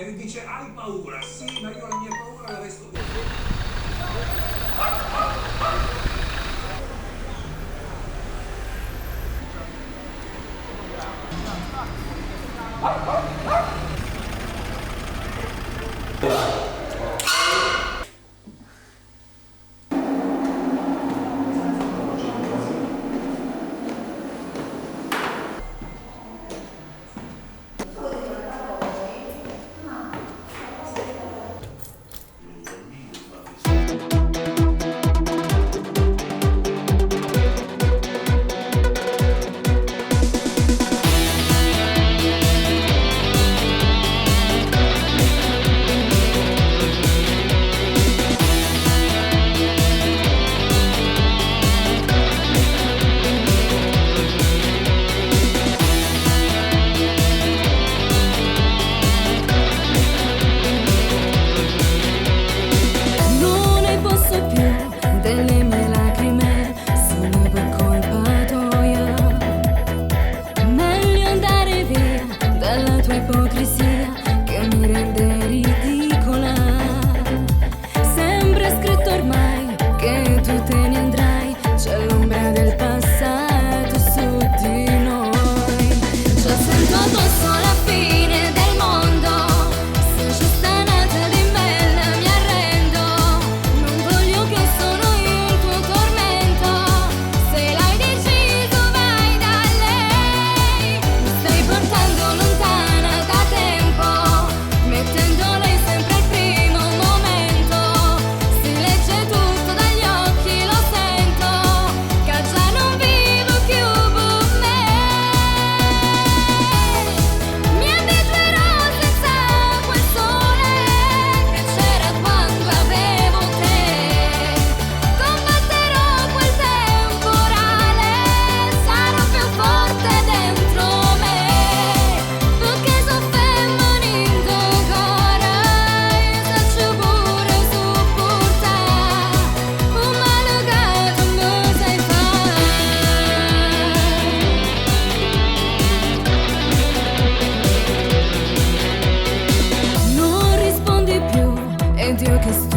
E dice hai paura? Sì, ma io la mia paura la resto con Non ne posso più delle mie lacrime, sono per colpa tua. Meglio andare via dalla tua ipocrisia che mi rende ridicola. Sembra scritto ormai che tu te ne andrai, c'è l'ombra del passato su di noi. Già sento addosso la fine del mondo, se c'è stanata di bella mi arrendo. Non voglio che sono io il tuo tormento, se l'hai deciso vai da lei. Mi stai portando lontana da tempo, mettendo lei sempre al primo momento. Si legge tutto dagli occhi, lo sento, che già non vivo più con me. Mi abituerò senza quel sole che c'era quando avevo te. Combatterò quel temporale, sarò più forte dentro me. Perché so femminile ancora, io saccio pure supportare un male che tu mi sai fare. Non rispondi più ed io che sto